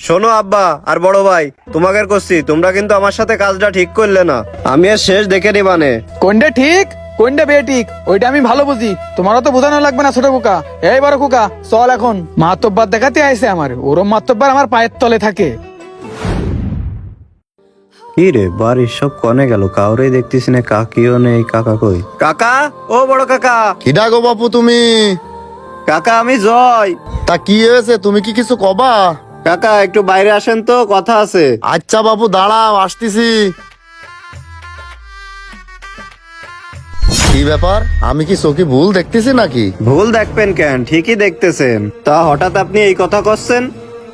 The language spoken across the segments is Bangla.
শোনো আব্বা আর বড় ভাই, তোমাকে করছি, তোমরা কিন্তু আমার সাথে কাজটা ঠিক করলে না। আমি আর শেষ দেখে নিবানে। কোনটা ঠিক কোনটা বেঠিক ওইটা আমি ভালো বুঝি, তোমারও তো বোঝানো লাগবে না ছোট খোকা। এই বড় খোকা চল, এখন মাতব্বার দেখাতে আইছে আমার, ওরম মাতব্বার আমার পায়ের তলে থাকে। কি রে বাড়ির সব কনে গেল, কাউরেই দেখতেছি না, কাকিও নেই। কাকা কই? কাকা, ও বড় কাকা। কিডা গো বাপু তুমি? কাকা আমি জয়। তা কি হয়েছে, তুমি কি কিছু কবা? কাকা একটু বাইরে আসেন তো, কথা আছে। আচ্ছা বাপু দাঁড়াও, আসতেছি। কি ব্যাপার, আমি কি চোখে ভুল দেখতেছি নাকি? ভুল দেখবেন কেন, ঠিকই দেখতেছেন। তা হঠাৎ আপনি এই কথা করছেন?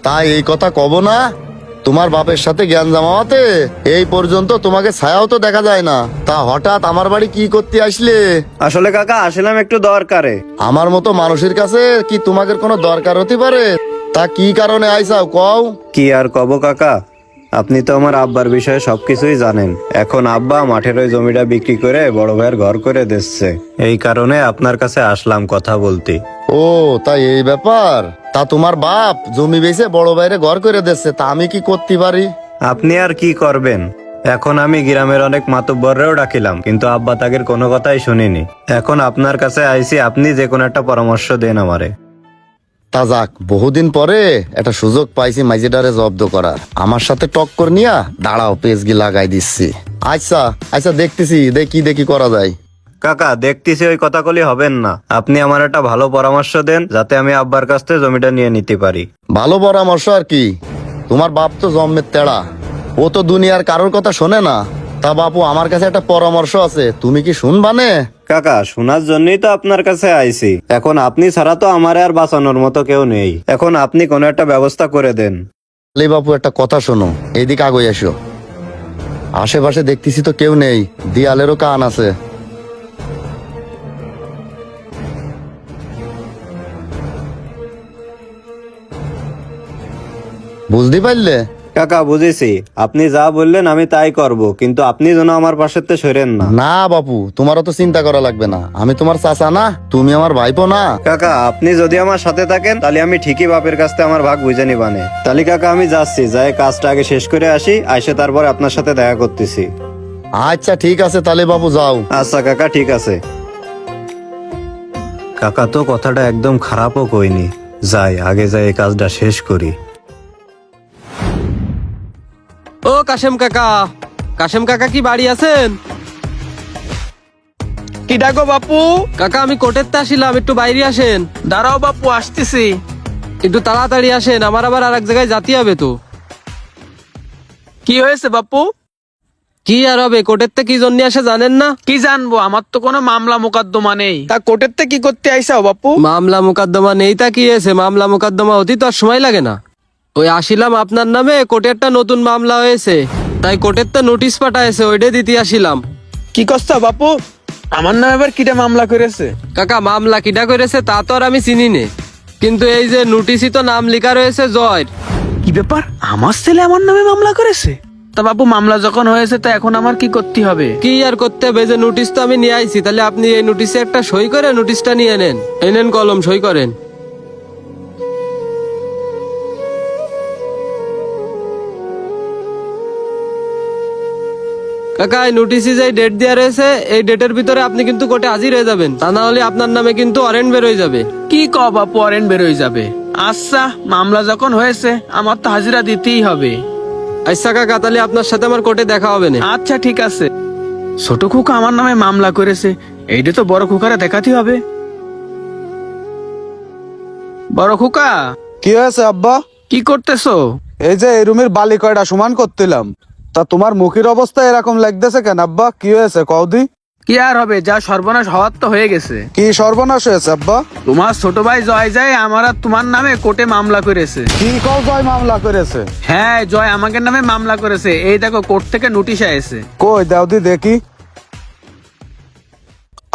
তাই এই কথা কব না? তোমার বাপের সাথে জ্ঞান জামাতে এই পর্যন্ত তোমাকে ছায়াও তো দেখা যায় না, তা হঠাৎ আমার বাড়ি কি করতে আসলে? আসলে কাকা আসলাম একটু দরকারে। আমার মতো মানুষের কাছে কি তোমাদের কোনো দরকার হতে পারে? তা কি কারণে আইসাও কও? কি আর কব কাকা, আপনি তো আমার আব্বার বিষয়ে সবকিছুই জানেন। এখন আব্বা মাঠের ওই জমিটা বিক্রি করে বড় ভাইয়ের ঘর করে দিচ্ছে, এই কারণে আপনার কাছে আসলাম কথা বলতে। ও তাই এই ব্যাপার? তা তোমার বাপ জমি বেচে বড় বাইরে ঘর করে দিচ্ছে, তা আমি কি করতে পারি? আপনি আর কি করবেন? এখন আমি গ্রামের অনেক মাতব্বররেও ডাকিলাম, কিন্তু আব্বা তাদের কোনো কথাই শুনিনি। এখন আপনার কাছে আইছি, আপনি যে কোনো একটা পরামর্শ দেন আমারে। তা যাক, বহুদিন পরে একটা সুযোগ পাইছি মাইজেডারে জব্দ করার। আমার সাথে টক্কর নিয়া দাঁড়াও, পেজগি লাগাই দিচ্ছি। আচ্ছা আচ্ছা, দেখতেছি দেখি করা যায়। কাকা দেখতেছি ওই কথাগুলি হবেন না, আপনি আমার একটা ভালো পরামর্শ দেন, যাতে আমি আব্বার কাছ থেকে জমিটা নিয়ে নিতে পারি। ভালো পরামর্শ আর কি, তোমার বাপ তো জন্মের তেড়া, ও তো দুনিয়ার কারোর কথা শোনে না। তা বাপু আমার কাছে একটা পরামর্শ আছে, তুমি কি শুনবানে? কাকা শোনার জন্যই তো আপনার কাছে আইছি। এখন আপনি ছাড়া তো আমার আর বাঁচানোর মতো কেউ নেই। এখন আপনি কোনো একটা ব্যবস্থা করে দেন। লে বাপু একটা কথা শোনো, এইদিকে আগে এসো। আশেপাশে দেখতেছি তো কেউ নেই, দিয়ালেরও কান আছে। বুঝতে পারলে? কাকা বুঝেছি, আপনি যা বললেন আমি তাই করব, কিন্তু আপনি যেন আমার পাশের থেকে সরেন না। না বাপু, তোমারও তো চিন্তা করা লাগবে না, আমি তোমার চাচা না, তুমি আমার ভাইপো না? কাকা আপনি যদি আমার সাথে থাকেন তাহলে আমি ঠিকই বাপের কাছ থেকে আমার ভাগ বুঝে নিবানে। তাহলে কাকা আমি যাচ্ছি, যাই কাজটা আগে শেষ করে আসি, আইসে তারপরে আপনার সাথে দেখা করতেছি। আচ্ছা ঠিক আছে, তাহলে বাপু যাও। আচ্ছা কাকা ঠিক আছে। কাকা তো কথাটা একদম খারাপও কইনি, যাই আগে যাই এই কাজটা শেষ করি। ও কাশেম কাকা, কাশেম কাকা কি বাড়ি আছেন? কি ডাকো বাপু? কাকা আমি কোর্টের তে আসিলাম, একটু বাইরে আসেন। দাঁড়াও বাপু, আসতেছি। একটু তাড়াতাড়ি আসেন, আমার আবার আর এক জায়গায় যেতে হবে তো। কি হয়েছে বাপু? কি আর হবে, কোর্টের তে কি জন্য আসে জানেন না? কি জানবো, আমার তো কোনো মামলা মোকদ্দমা নেই। তা কোর্টের তে কি করতে আইসাও বাপু? মামলা মোকদ্দমা নেই তা কি হয়েছে, মামলা মোকদ্দমা হতে তো আর সময় লাগে না। ওই আসিলাম আপনার নামে কোর্টে একটা নতুন মামলা হয়েছে, তাই কোর্টের তো নোটিশ পাঠাইছে, ওইটা দিতে আসিলাম। কি করছো বাপু? আমার নামে এবার কিটা মামলা করেছে? কাকা মামলা কিটা করেছে তা তো আর আমি চিনি নে, কিন্তু এই যে নোটিশই তো নাম লেখা রয়েছে জয়ের। কি ব্যাপার, আমার ছেলে আমার নামে মামলা করেছে? তা বাপু মামলা যখন হয়েছে তা এখন আমার কি করতে হবে? কি আর করতে হবে, যে নোটিশ তো আমি নিয়ে আইছি, তাহলে আপনি এই নোটিশে একটা সই করে নোটিশটা নিয়ে নেন। এনেন কলম, সই করেন। কাকা এই নোটিশে যে ডেট দেওয়া রয়েছে, এই ডেটের ভিতরে আপনি কিন্তু কোর্টে হাজির হয়ে যাবেন, তা না হলে আপনার নামে কিন্তু ওয়ারেন্ট বের হয়ে যাবে। কি কও বাপু, ওয়ারেন্ট বেরোয় যাবে? আচ্ছা, মামলা যখন হয়েছে আমার তো হাজিরা দিতেই হবে। আচ্ছা কাকা, তাহলে আপনার সাথে আমার কোর্টে দেখা হবে না। আচ্ছা ঠিক আছে। ছোট খোকা আমার নামে মামলা করেছে, এইটা তো বড় খোকারে দেখাতে হবে। বড় খোকা, কি হয়েছে আব্বা? কি করতেছো? এই যে এই রুমের বালি কয়টা সমান করতেলাম। তা তোমার মুখের অবস্থা এরকম লাগতেছে কেন আব্বা? কি হয়েছে কওদি? কি আর হবে, যা সর্বনাশ হওয়ার তো হয়ে গেছে। কি সর্বনাশ হয়েছে আব্বা? তোমার ছোট ভাই জয় যায় আমার আর তোমার নামে কোর্টে মামলা করেছে। কি কও জয় মামলা করেছে? হ্যাঁ, জয় আমাকে নামে মামলা করেছে। এই দেখো কোর্ট থেকে নোটিশ এসেছে। কই দাউদি দেখি।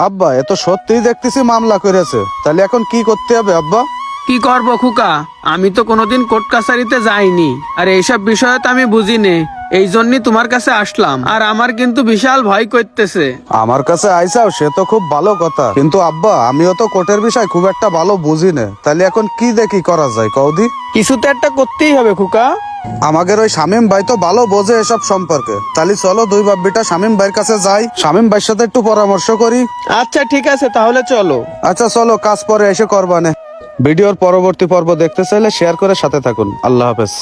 আব্বা এ তো সত্যিই দেখতেছি মামলা করেছে, তাহলে এখন কি করতে হবে আব্বা? কি করবো খুকা, আমি তো কোনোদিন কোর্ট কাছারিতে যাইনি, আর এইসব বিষয়ে তো আমি বুঝি নে। এই জন্যই তোমার কাছে আসলাম, আর আমার কিন্তু বিশাল ভয় করতেছে। আমার কাছে আইসাও সে তো খুব ভালো কথা, কিন্তু আব্বা আমিও তো কোর্টের বিষয় খুব একটা ভালো বুঝি না। তাহলে এখন কি দেখি করা যায় কৌদি? কিছু তো একটা করতেই হবে খোকা। আমাদের ওই শামীম ভাই তো ভালো বোঝে এসব সম্পর্কে। তাহলে চলো দুই বাপ্পিটা শামীম ভাইয়ের কাছে যাই, শামীম ভাইয়ের সাথে একটু পরামর্শ করি। আচ্ছা ঠিক আছে, তাহলে চলো। আচ্ছা চলো, কাজ পরে এসে করবানে। ভিডিওর পরবর্তী পর্ব দেখতে চাইলে শেয়ার করে সাথে থাকুন। আল্লাহ হাফেজ।